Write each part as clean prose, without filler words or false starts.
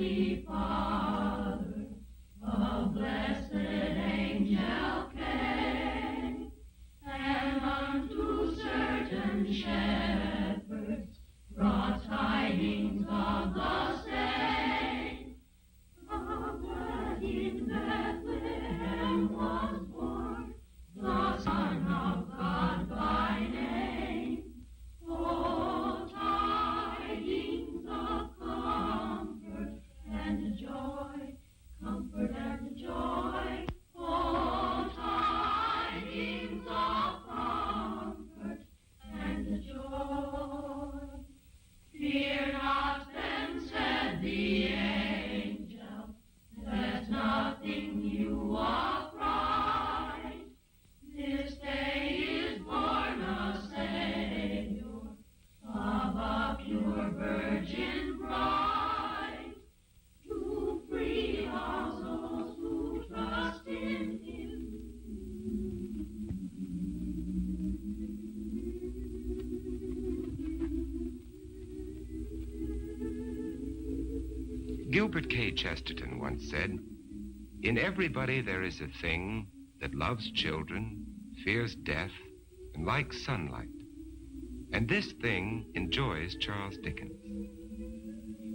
Heavenly Father, a blessed angel came, and unto certain shepherds brought tidings of the same. That in Bethlehem was born the Son of God by name. Oh, tidings of comfort and joy, comfort and joy. Oh, tidings of comfort and joy. Fear not then, said the angel, let nothing you affright. This day is born a Savior of a pure virgin bride, to free all those who trust in him. Gilbert K. Chesterton once said, "In everybody there is a thing that loves children, fears death, and likes sunlight. And this thing enjoys Charles Dickens."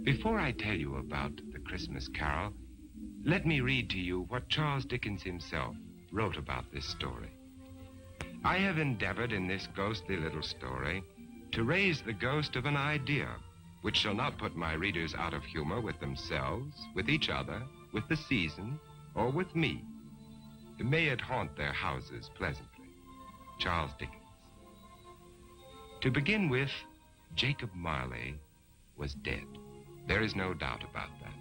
Before I tell you about the Christmas Carol, let me read to you what Charles Dickens himself wrote about this story. I have endeavored in this ghostly little story to raise the ghost of an idea which shall not put my readers out of humor with themselves, with each other, with the season, or with me. May it haunt their houses pleasantly. Charles Dickens. To begin with, Jacob Marley was dead. There is no doubt about that.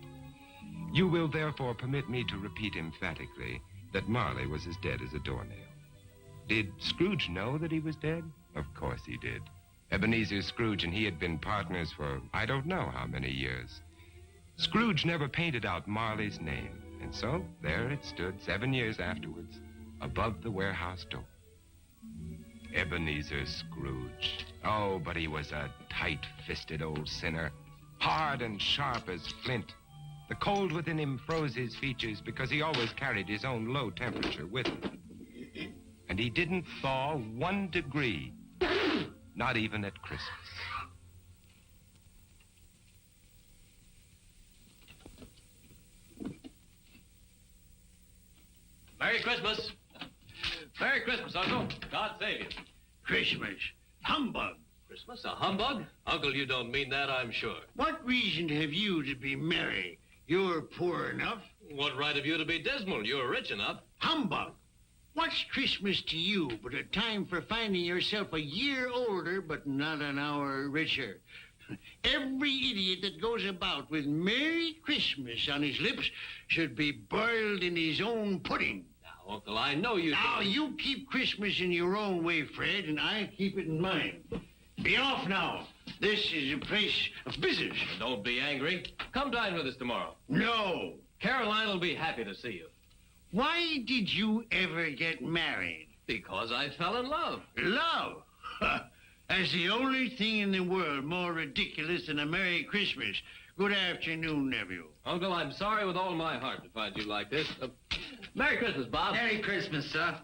You will therefore permit me to repeat emphatically that Marley was as dead as a doornail. Did Scrooge know that he was dead? Of course he did. Ebenezer Scrooge and he had been partners for I don't know how many years. Scrooge never painted out Marley's name, and so there it stood 7 years afterwards above the warehouse door. Ebenezer Scrooge. Oh, but he was a tight-fisted old sinner, hard and sharp as flint. The cold within him froze his features because he always carried his own low temperature with him. And he didn't thaw 1 degree, not even at Christmas. Merry Christmas. Merry Christmas, Uncle. God save you. Christmas. Humbug. Christmas, a humbug? Uncle, you don't mean that, I'm sure. What reason have you to be merry? You're poor enough. What right have you to be dismal? You're rich enough. Humbug. What's Christmas to you but a time for finding yourself a year older but not an hour richer? Every idiot that goes about with Merry Christmas on his lips should be boiled in his own pudding. Now, Uncle, I know you... Now, you keep Christmas in your own way, Fred, and I keep it in mine. Be off now. This is a place of business. Don't be angry. Come dine with us tomorrow. No. Caroline will be happy to see you. Why did you ever get married? Because I fell in love. Love? That's the only thing in the world more ridiculous than a Merry Christmas. Good afternoon, nephew. Uncle, I'm sorry with all my heart to find you like this. Merry Christmas, Bob. Merry Christmas, sir.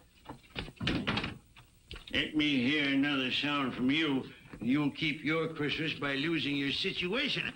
Let me hear another sound from you. You'll keep your Christmas by losing your situation.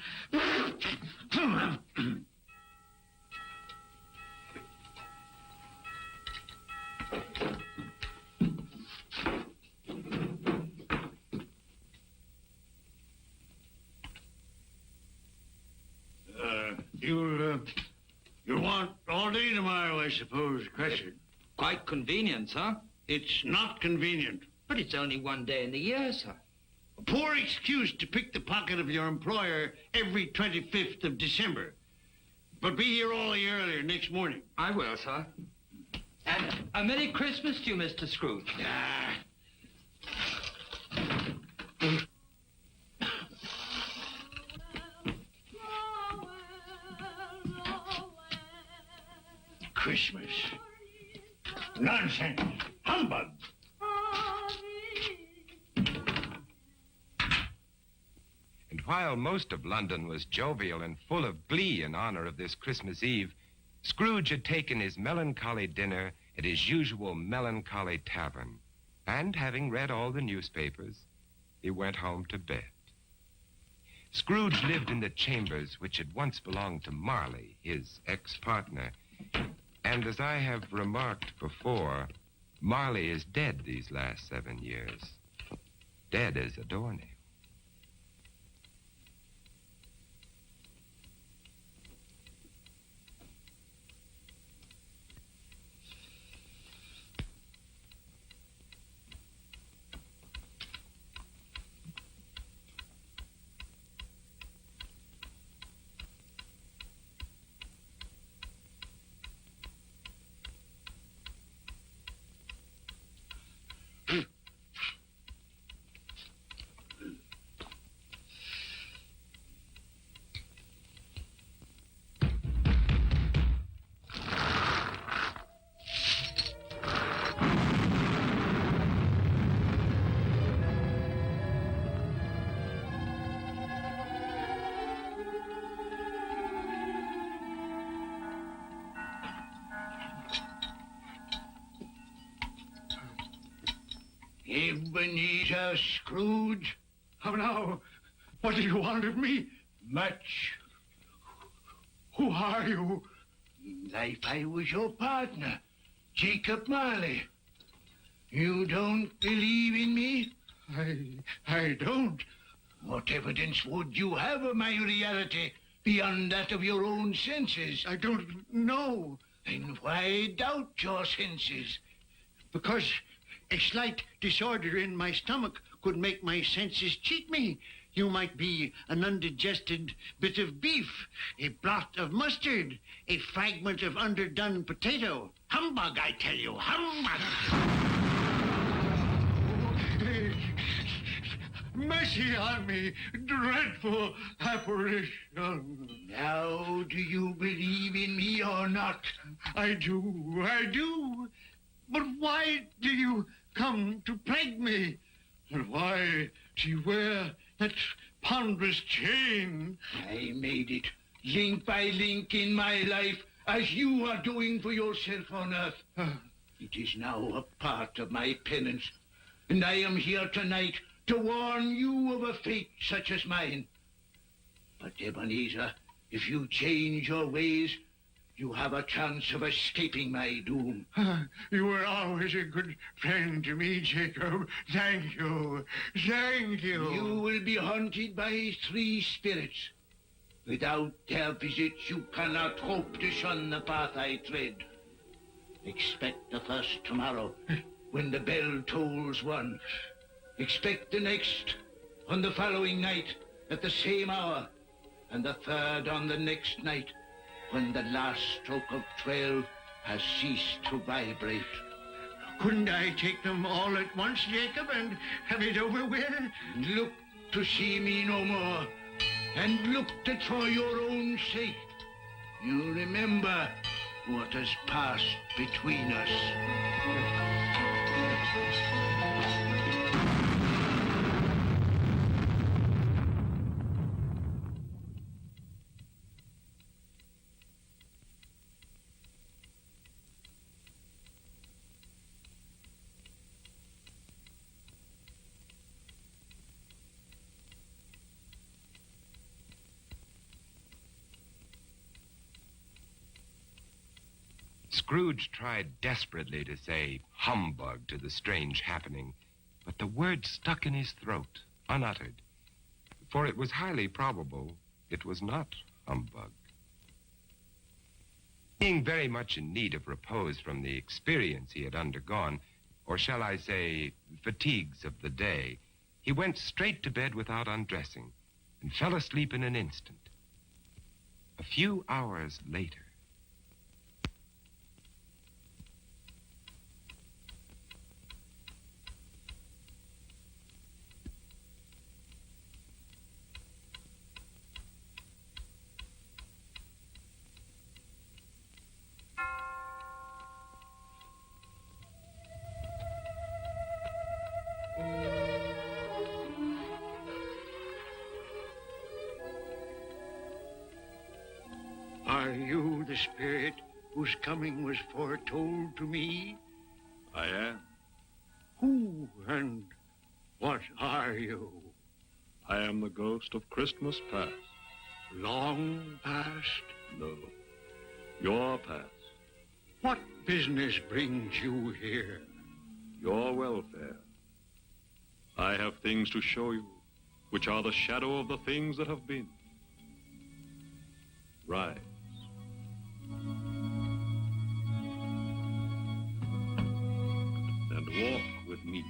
You'll want all day tomorrow, I suppose, Crescent. Quite convenient, sir. It's not convenient. But it's only 1 day in the year, sir. A poor excuse to pick the pocket of your employer every 25th of December. But be here all the earlier next morning. I will, sir. And a Merry Christmas to you, Mr. Scrooge. Christmas. Nonsense. Humbug. And while most of London was jovial and full of glee in honor of this Christmas Eve, Scrooge had taken his melancholy dinner at his usual melancholy tavern, and having read all the newspapers, he went home to bed. Scrooge lived in the chambers which had once belonged to Marley, his ex-partner, and as I have remarked before, Marley is dead these last 7 years. Dead as a doornail. Ebenezer Scrooge? How now? What do you want of me? Much. Who are you? In life I was your partner, Jacob Marley. You don't believe in me? I don't. What evidence would you have of my reality beyond that of your own senses? I don't know. Then why doubt your senses? Because a slight disorder in my stomach could make my senses cheat me. You might be an undigested bit of beef, a blot of mustard, a fragment of underdone potato. Humbug, I tell you, humbug! Mercy on me, dreadful apparition. Now, do you believe in me or not? I do. But why do you come to plague me? And why do you wear that ponderous chain? I made it, link by link in my life, as you are doing for yourself on earth. It is now a part of my penance, and I am here tonight to warn you of a fate such as mine. But, Ebenezer, if you change your ways, you have a chance of escaping my doom. You were always a good friend to me, Jacob. Thank you. Thank you. You will be haunted by 3 spirits. Without their visits, you cannot hope to shun the path I tread. Expect the first tomorrow, when the bell tolls 1. Expect the next on the following night at the same hour, and the third on the next night, when the last stroke of 12 has ceased to vibrate. Couldn't I take them all at once, Jacob, and have it over with? Look to see me no more, and look that for your own sake you remember what has passed between us. Scrooge tried desperately to say humbug to the strange happening, but the word stuck in his throat, unuttered, for it was highly probable it was not humbug. Being very much in need of repose from the experience he had undergone, or shall I say, fatigues of the day, he went straight to bed without undressing and fell asleep in an instant. A few hours later, Are you the spirit whose coming was foretold to me? I am. Who and what are you? I am the ghost of Christmas past. Long past? No, your past. What business brings you here? Your welfare. I have things to show you, which are the shadow of the things that have been. Rise. And walk with me.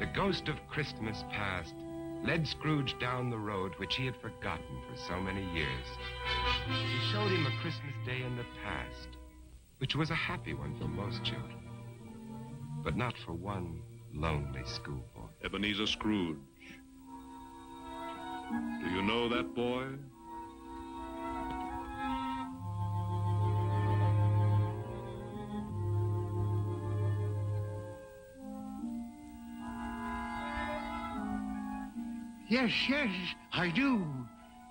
The ghost of Christmas past led Scrooge down the road which he had forgotten for so many years. He showed him a Christmas day in the past, which was a happy one for most children, but not for one lonely schoolboy. Ebenezer Scrooge. Do you know that boy? Yes, yes, I do.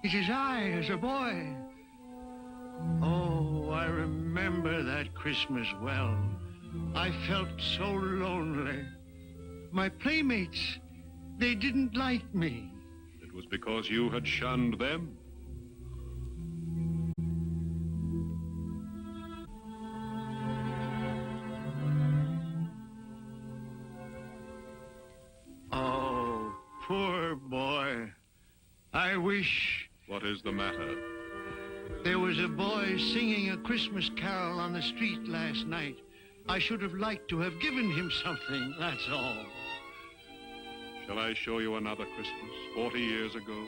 It is I as a boy. Oh, I remember that Christmas well. I felt so lonely. My playmates, they didn't like me. It was because you had shunned them. Oh, poor boy. I wish... What is the matter? There was a boy singing a Christmas carol on the street last night. I should have liked to have given him something, that's all. Shall I show you another Christmas, 40 years ago,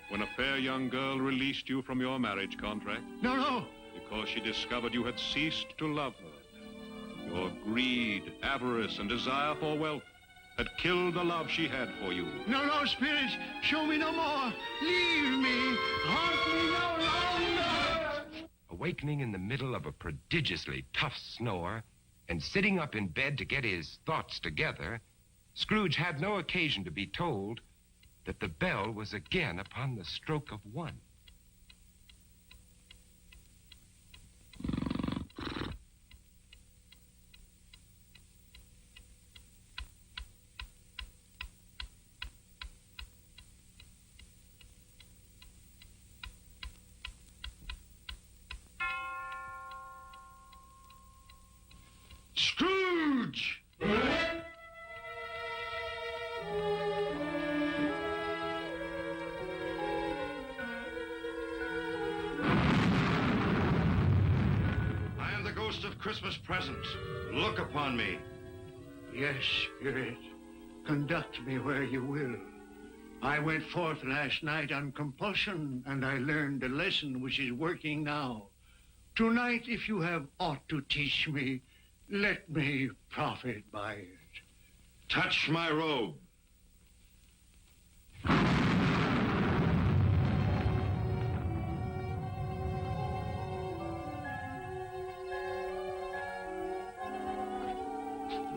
when a fair young girl released you from your marriage contract? No, no. Because she discovered you had ceased to love her. Your greed, avarice, and desire for wealth had killed the love she had for you. No, no, spirits, show me no more. Leave me. Haunt me no longer. Awakening in the middle of a prodigiously tough snore and sitting up in bed to get his thoughts together, Scrooge had no occasion to be told that the bell was again upon the stroke of one. Scrooge! I am the ghost of Christmas present. Look upon me. Yes, spirit. Conduct me where you will. I went forth last night on compulsion, and I learned a lesson which is working now. Tonight, if you have aught to teach me, let me profit by it. Touch my robe.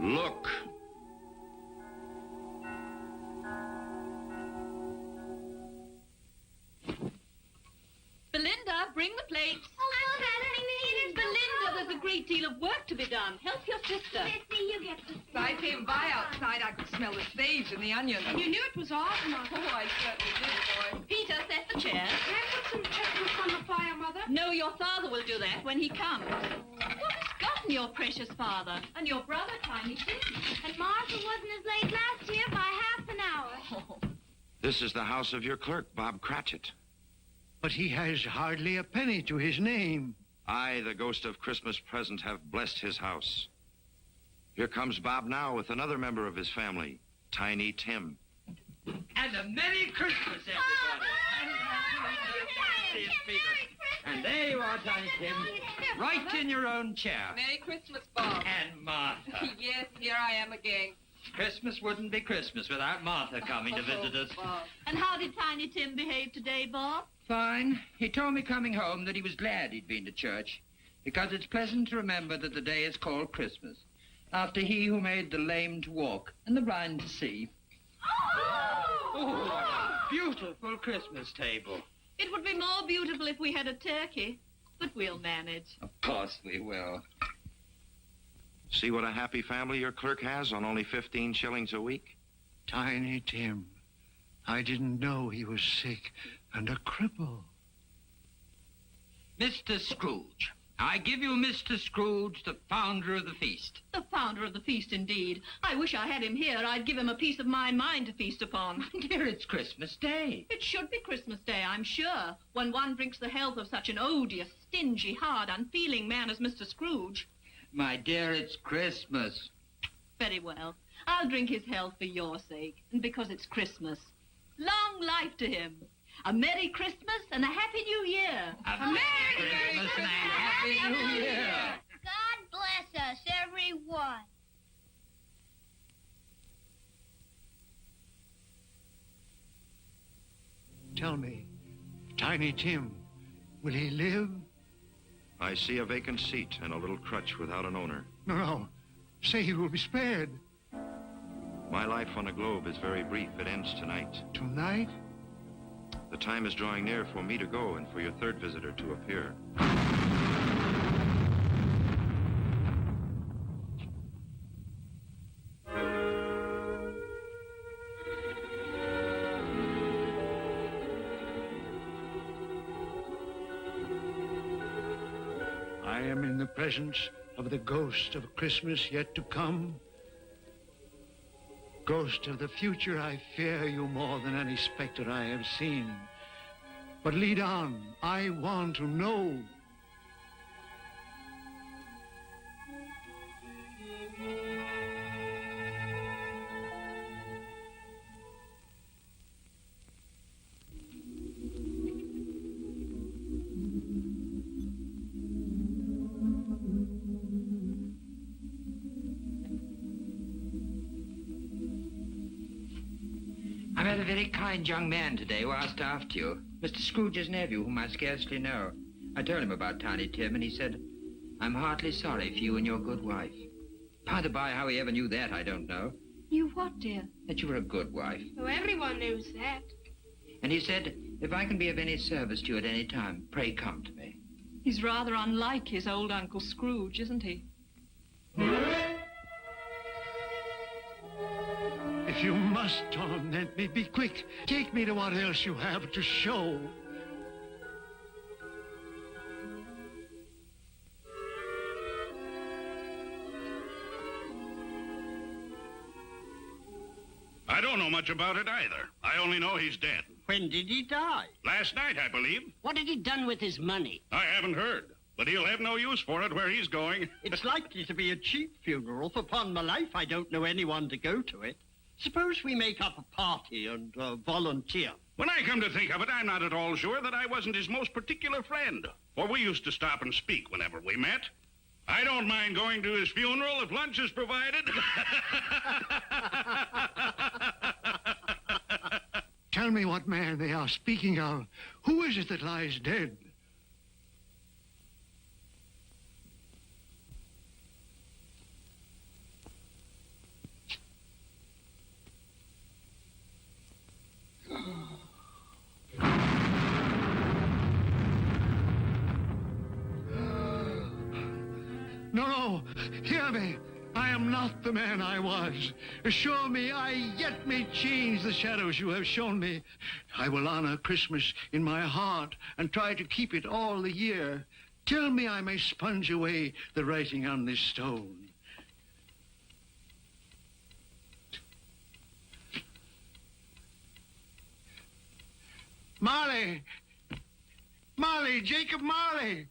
Look. Belinda, bring the plates. Oh, Mother, Belinda, there's a great deal of work to be done. Help your sister. Missy, you get the... If I came by outside, I could smell the sage and the onions. You knew it was off, Mother. Oh, I certainly did, boy. Peter, set the chairs. Can I put some chestnuts on the fire, Mother? No, your father will do that when he comes. What has gotten your precious father? And your brother, Tiny Tim? And Martha wasn't as late last year by half an hour. Oh. This is the house of your clerk, Bob Cratchit. But he has hardly a penny to his name. I, the ghost of Christmas present, have blessed his house. Here comes Bob now with another member of his family, Tiny Tim. And a Merry Christmas, everybody. And there you are, Tiny Tim, right in your own chair. Merry Christmas, Bob. And Martha. Yes, here I am again. Christmas wouldn't be Christmas without Martha coming to visit us. Bob. And how did Tiny Tim behave today, Bob? Fine. He told me coming home that he was glad he'd been to church, because it's pleasant to remember that the day is called Christmas. after he who made the lame to walk and the blind to see. Oh, what a beautiful Christmas table. It would be more beautiful if we had a turkey, but we'll manage. Of course we will. See what a happy family your clerk has on only 15 shillings a week? Tiny Tim. I didn't know he was sick and a cripple. Mr. Scrooge. I give you Mr. Scrooge, the founder of the feast. The founder of the feast, indeed. I wish I had him here. I'd give him a piece of my mind to feast upon. Dear, it's Christmas Day. It should be Christmas Day, I'm sure, when one drinks the health of such an odious, stingy, hard, unfeeling man as Mr. Scrooge. My dear, it's Christmas. Very well. I'll drink his health for your sake, and because it's Christmas. Long life to him. A Merry Christmas and a Happy New Year. A Merry Christmas and a Happy New Year. God bless us, everyone. Tell me, Tiny Tim, will he live? I see a vacant seat and a little crutch without an owner. No. Say he will be spared. My life on the globe is very brief. It ends tonight. Tonight? The time is drawing near for me to go and for your third visitor to appear. I am in the presence of the ghost of Christmas yet to come. Ghost of the future, I fear you more than any specter I have seen. But lead on, I want to know. I met a very kind young man today who asked after you. Mr. Scrooge's nephew, whom I scarcely know. I told him about Tiny Tim, and he said, I'm heartily sorry for you and your good wife. By the by, how he ever knew that, I don't know. You what, dear? That you were a good wife. Oh, everyone knows that. And he said, if I can be of any service to you at any time, pray come to me. He's rather unlike his old Uncle Scrooge, isn't he? If you must torment me, be quick. Take me to what else you have to show. I don't know much about it either. I only know he's dead. When did he die? Last night, I believe. What had he done with his money? I haven't heard. But he'll have no use for it where he's going. It's likely to be a cheap funeral, for upon my life I don't know anyone to go to it. Suppose we make up a party and volunteer. When I come to think of it, I'm not at all sure that I wasn't his most particular friend. For we used to stop and speak whenever we met. I don't mind going to his funeral if lunch is provided. Tell me what man they are speaking of. Who is it that lies dead? No, hear me. I am not the man I was. Assure me I yet may change the shadows you have shown me. I will honor Christmas in my heart and try to keep it all the year. Tell me I may sponge away the writing on this stone. Marley! Marley! Jacob Marley!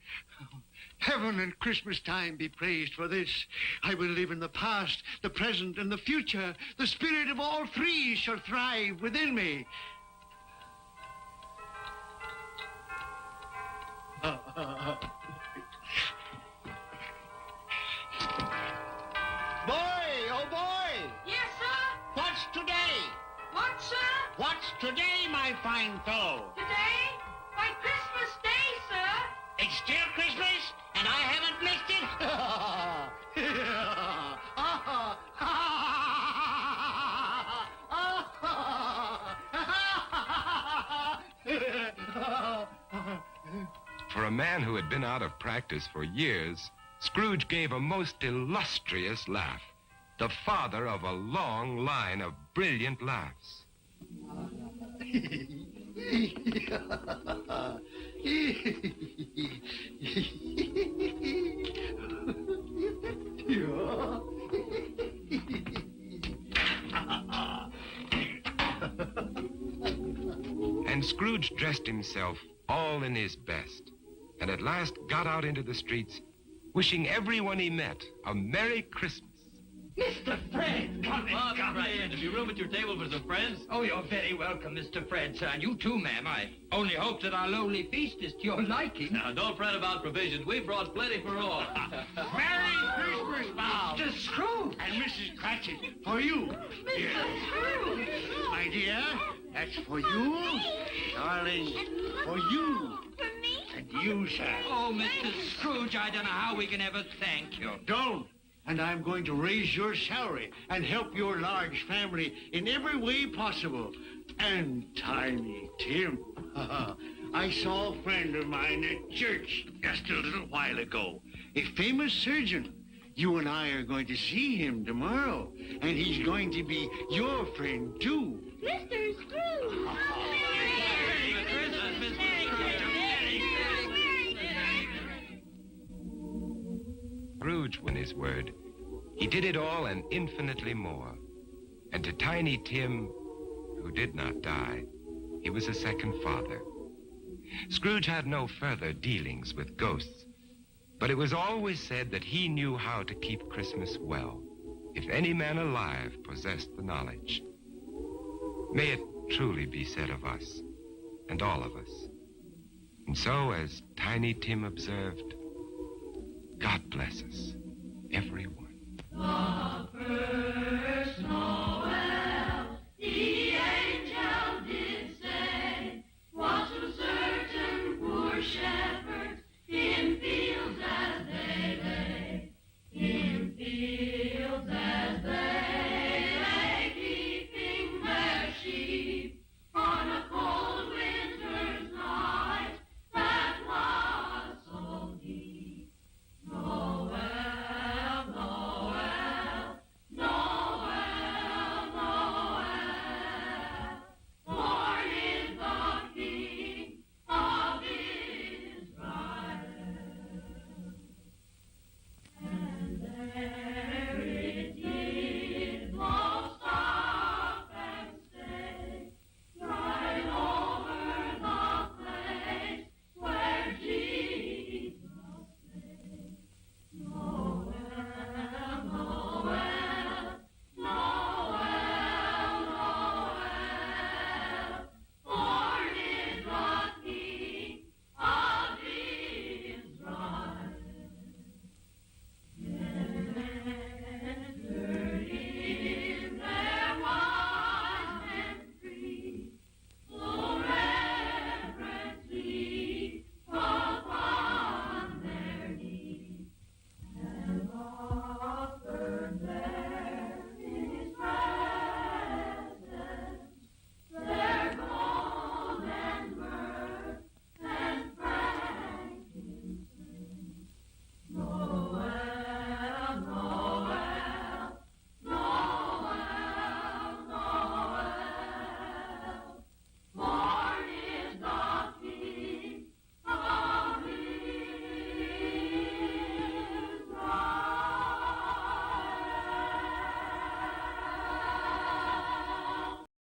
Heaven and Christmas time be praised for this. I will live in the past, the present, and the future. The spirit of all three shall thrive within me. Boy, oh boy! Yes, sir? What's today? What, sir? What's today, my fine fellow? Today? Why, Christmas Day, sir. It's still Christmas, and I haven't missed it. for a man who had been out of practice for years, Scrooge gave a most illustrious laugh, the father of a long line of brilliant laughs. And Scrooge dressed himself all in his best, and at last got out into the streets, wishing everyone he met a Merry Christmas. Mr. Fred, come in. Have you room at your table for some friends? Oh, you're very welcome, Mr. Fred, sir. And you too, ma'am. I only hope that our lowly feast is to your liking. Now, don't fret about provisions. We've brought plenty for all. Merry Christmas, Bob. Mr. Scrooge! And Mrs. Cratchit, for you. Scrooge! My dear, that's for you. Darling, for you. For me? And you, sir. Oh, Mr. Scrooge, I don't know how we can ever thank you. Don't. And I'm going to raise your salary and help your large family in every way possible. And Tiny Tim. I saw a friend of mine at church just a little while ago. A famous surgeon. You and I are going to see him tomorrow. And he's going to be your friend, too. Mr. Scrooge! Merry Christmas, Mr. Scrooge. Scrooge won his word. He did it all and infinitely more. And to Tiny Tim, who did not die, he was a second father. Scrooge had no further dealings with ghosts, but it was always said that he knew how to keep Christmas well, if any man alive possessed the knowledge. May it truly be said of us, and all of us. And so, as Tiny Tim observed, God bless us, everyone.